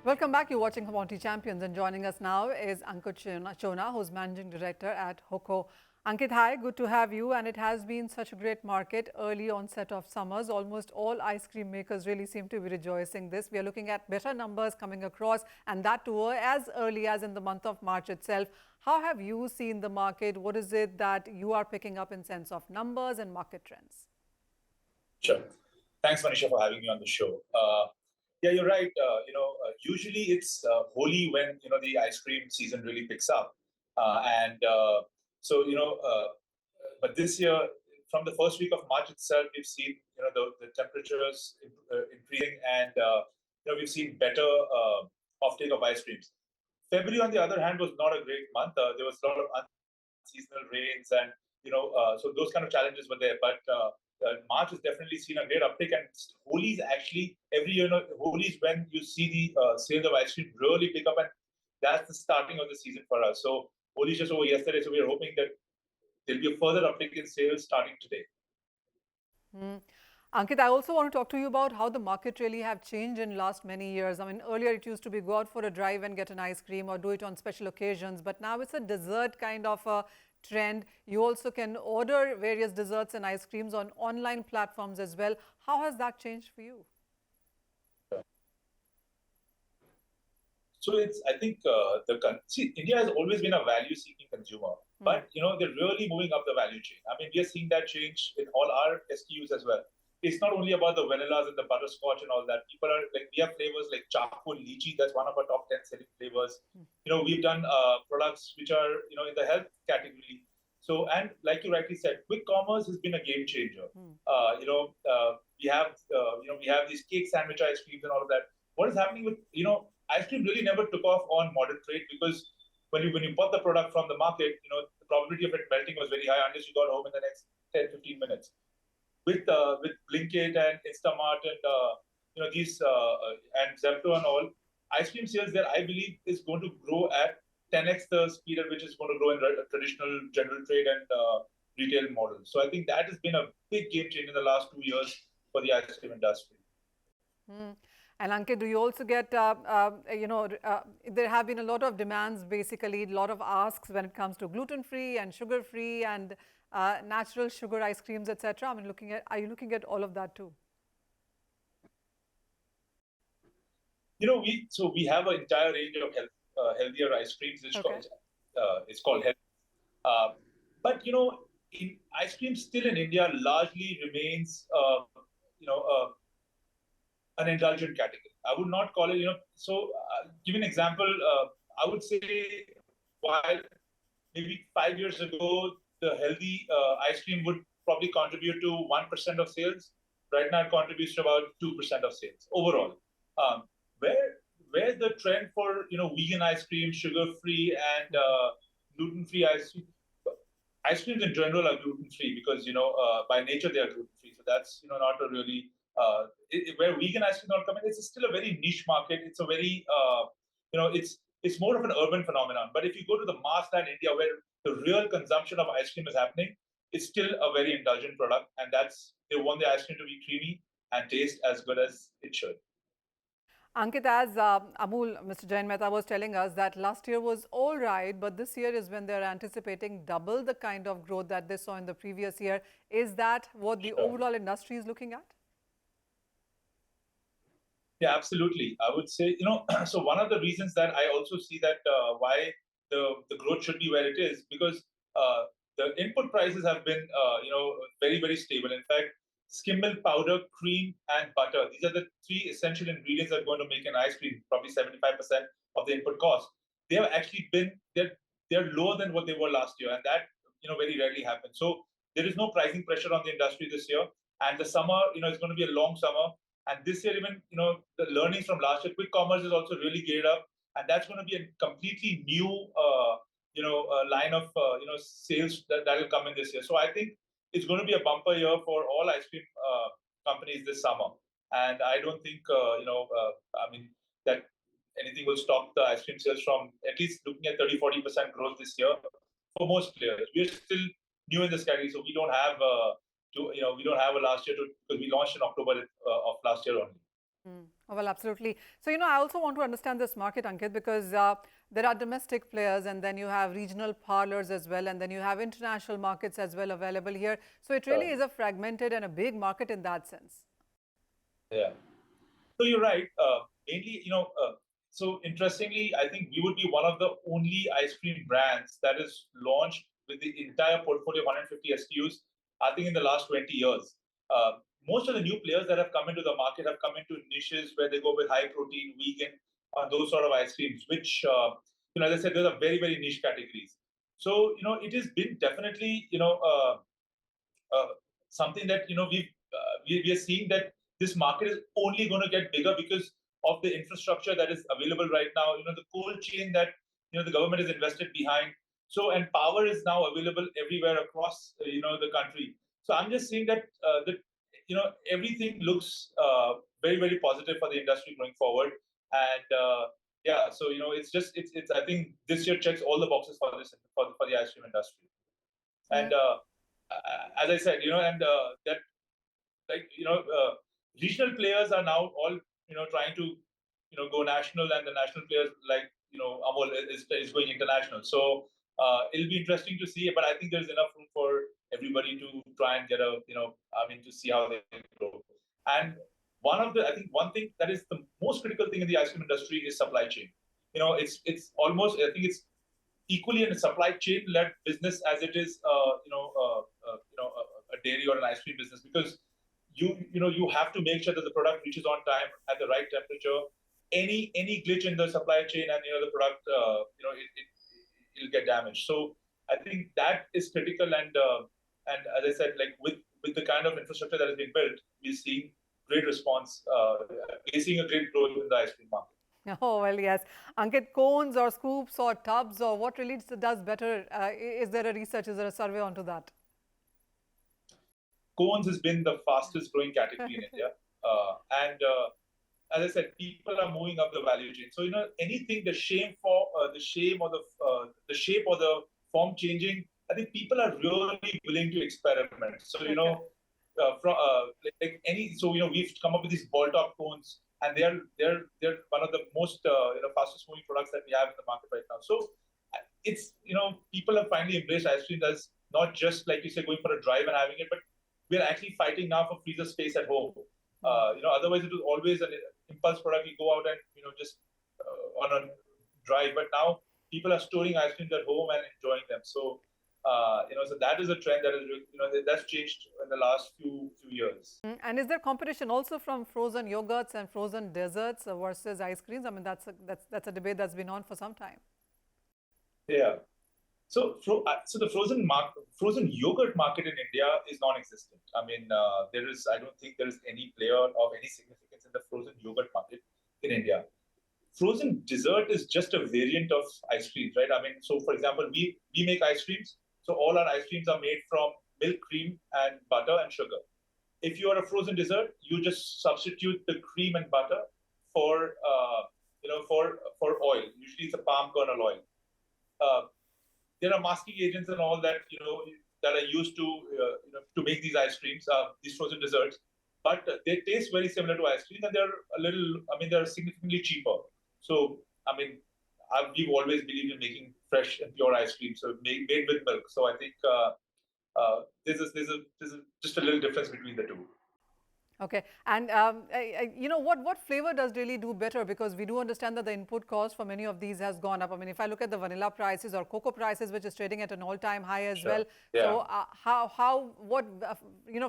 Welcome back. You're watching Commodity Champions, and joining us now is Ankit Chona, who's Managing Director at Hocco. Ankit, hi, good to have you. And it has been such a great market, early onset of summers. Almost all ice cream makers really seem to be rejoicing this. We are looking at better numbers coming across, and that too as early as in the month of March itself. How have you seen the market? What is it that you are picking up in sense of numbers and market trends? Sure. Thanks, Manisha, for having me on the show. Yeah, you're right. Usually it's Holi when the ice cream season really picks up, and so but this year, from the first week of March itself, we've seen the temperatures increasing, and we've seen better offtake of ice creams. February, on the other hand, was not a great month. There was a lot of unseasonal rains, and so those kind of challenges were there. But March has definitely seen a great uptick, and Holi is actually every year. Holi is when you see the sales of ice cream really pick up, and that's the starting of the season for us. So Holi is just over yesterday, so we are hoping that there'll be a further uptick in sales starting today. Ankit, I also want to talk to you about how the market really have changed in last many years. I mean, earlier it used to be go out for a drive and get an ice cream or do it on special occasions, but now it's a dessert kind of a trend. You also can order various desserts and ice creams on online platforms as well. How has that changed for you? So I think India has always been a value-seeking consumer, but they're really moving up the value chain. I mean, we are seeing that change in all our SKUs as well. It's not only about the vanillas and the butterscotch and all that. People are like, we have flavors like charcoal lychee. That's one of our top 10 selling flavors. We've done products which are in the health category. So, and like you rightly said, quick commerce has been a game changer. We have these cake sandwich ice creams and all of that. What is happening with ice cream really never took off on modern trade, because when you bought the product from the market, the probability of it melting was very high unless you got home in the next 10-15 minutes. With Blinkit and Instamart and these and Zepto and all, ice cream sales there, I believe, is going to grow at 10x the speed at which it's going to grow in traditional general trade and retail models. So I think that has been a big game changer in the last 2 years for the ice cream industry. And Ankit, do you also get, there have been a lot of demands, basically, a lot of asks when it comes to gluten-free and sugar-free and natural sugar ice creams, etc. I mean, are you looking at all of that too? We have an entire range of healthier ice creams. It's called health. But ice cream still in India largely remains an indulgent category. I would not call it, give an example. I would say while maybe 5 years ago, the healthy ice cream would probably contribute to 1% of sales. Right now, it contributes to about 2% of sales overall. Where the trend for vegan ice cream, sugar-free, and gluten-free ice creams in general are gluten-free because by nature they are gluten-free. So that's not a really where vegan ice cream not coming. It's still a very niche market. It's a very it's more of an urban phenomenon. But if you go to the mass land India, where the real consumption of ice cream is happening, it's still a very indulgent product, and they want the ice cream to be creamy and taste as good as it should. Ankit, as Mr. Jain Mehta was telling us that last year was all right, but this year is when they're anticipating double the kind of growth that they saw in the previous year. Is that what the overall industry is looking at? Yeah, absolutely. I would say, so one of the reasons that I also see that why the growth should be where it is, because the input prices have been, very, very stable. In fact, skim milk powder, cream, and butter. These are the three essential ingredients that are going to make an ice cream, probably 75% of the input cost. They have actually they're lower than what they were last year, and that, very rarely happens. So there is no pricing pressure on the industry this year. And the summer, is going to be a long summer. And this year, even, the learnings from last year, quick commerce is also really geared up. And that's going to be a completely new, line of, sales that will come in this year. So I think it's going to be a bumper year for all ice cream companies this summer. And I don't think, that anything will stop the ice cream sales from at least looking at 30-40% growth this year for most players. We're still new in this category, so we don't have we don't have a last year because we launched in October of last year only. Oh, well, absolutely. So, I also want to understand this market, Ankit, because there are domestic players and then you have regional parlors as well, and then you have international markets as well available here. So, it really is a fragmented and a big market in that sense. Yeah. So you're right. Mainly, so interestingly, I think we would be one of the only ice cream brands that is launched with the entire portfolio of 150 SKUs, I think in the last 20 years. Most of the new players that have come into the market have come into niches where they go with high protein, vegan, those sort of ice creams, which, as I said, those are very, very niche categories. So, it has been definitely, uh, something that we are seeing that this market is only going to get bigger because of the infrastructure that is available right now. The cold chain that the government has invested behind. So and power is now available everywhere across the country. So I'm just seeing that everything looks very, very positive for the industry going forward. And yeah, so it's I think this year checks all the boxes for this for the ice cream industry. And as I said, and that like regional players are now all trying to go national, and the national players like Amol is going international. So it'll be interesting to see, but I think there's enough room for everybody to try and get a to see how they grow. And I think one thing that is the most critical thing in the ice cream industry is supply chain. It's almost, I think it's equally in a supply chain led business as it is a dairy or an ice cream business, because you have to make sure that the product reaches on time at the right temperature. Any glitch in the supply chain and the product it'll get damaged. So I think that is critical, and as I said, like with the kind of infrastructure that has been built, we're seeing great response. We're seeing a great growth in the ice cream market. Oh, well, yes. Ankit, cones or scoops or tubs, or what really does better? Is there a research, is there a survey onto that? Cones has been the fastest growing category in India. And as I said, people are moving up the value chain. So, anything the shape or the shape or the form changing, I think people are really willing to experiment. So, we've come up with these ball top cones, and they're one of the most fastest moving products that we have in the market right now. So it's people have finally embraced ice cream as not just, like you say, going for a drive and having it, but we're actually fighting now for freezer space at home. Otherwise it was always an impulse product. You go out and just on a drive, but now people are storing ice creams at home and enjoying them. So so that is a trend that is that's changed in the last few years. And is there competition also from frozen yogurts and frozen desserts versus ice creams? I mean, that's a debate that's been on for some time. Yeah. So the frozen yogurt market in India is non-existent. I mean, I don't think there is any player of any significance in the frozen yogurt market in India. Frozen dessert is just a variant of ice creams, right? I mean, so for example, we make ice creams. So all our ice creams are made from milk, cream, and butter and sugar. If you are a frozen dessert, you just substitute the cream and butter for for oil. Usually it's a palm kernel oil. There are masking agents and all that that are used to make these ice creams, these frozen desserts, but they taste very similar to ice cream, and they're significantly cheaper. So I mean, we've always believed in making fresh and pure ice cream, so made with milk. So I think there's just a little difference between the two. Okay, and what flavor does really do better? Because we do understand that the input cost for many of these has gone up. I mean, if I look at the vanilla prices or cocoa prices, which is trading at an all-time high as well. Yeah. So what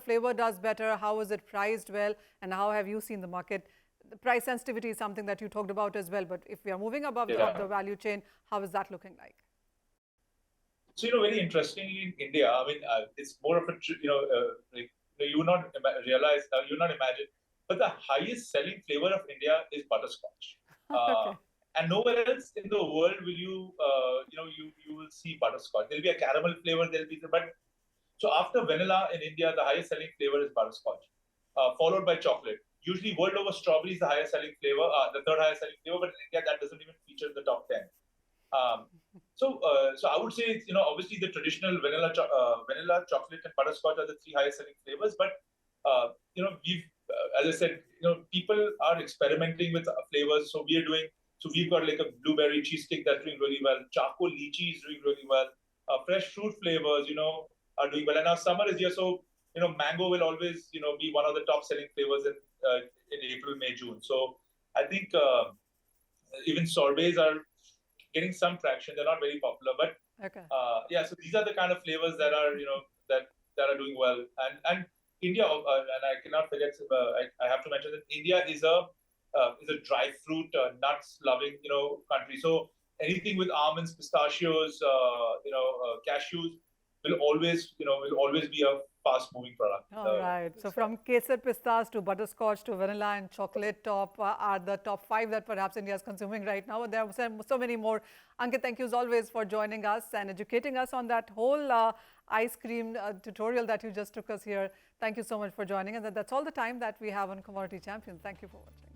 flavor does better? How is it priced well? And how have you seen the market? The price sensitivity is something that you talked about as well. But if we are moving above the value chain, how is that looking like? So very interestingly, in India, I mean, it's more of a like you will not realize, you will not imagine, but the highest selling flavor of India is butterscotch. Okay. And nowhere else in the world will you will see butterscotch. There'll be a caramel flavor, but so after vanilla in India, the highest selling flavor is butterscotch, followed by chocolate. Usually, world over, strawberry is the highest selling flavor, the third highest selling flavor, but in India, that doesn't even feature in the top 10. So I would say it's, obviously the traditional vanilla, chocolate, and butterscotch are the three highest selling flavors. But we've as I said, people are experimenting with flavors. So we've got like a blueberry cheesecake that's doing really well. Charcoal lychee is doing really well. Fresh fruit flavors, are doing well. And now summer is here, so mango will always, be one of the top selling flavors in April, May, June. So I think even sorbets are getting some traction. They're not very popular, but Okay. yeah. So these are the kind of flavors that are, that are doing well. And India, and I cannot forget. I have to mention that India is a dry fruit, nuts loving, country. So anything with almonds, pistachios, cashews will always be a fast moving product. All right. So from kesar pistas to butterscotch to vanilla and chocolate top are the top 5 that perhaps India is consuming right now. There are so many more. Ankit, thank you as always for joining us and educating us on that whole ice cream tutorial that you just took us here. Thank you so much for joining us. And that's all the time that we have on Commodity Champion. Thank you for watching.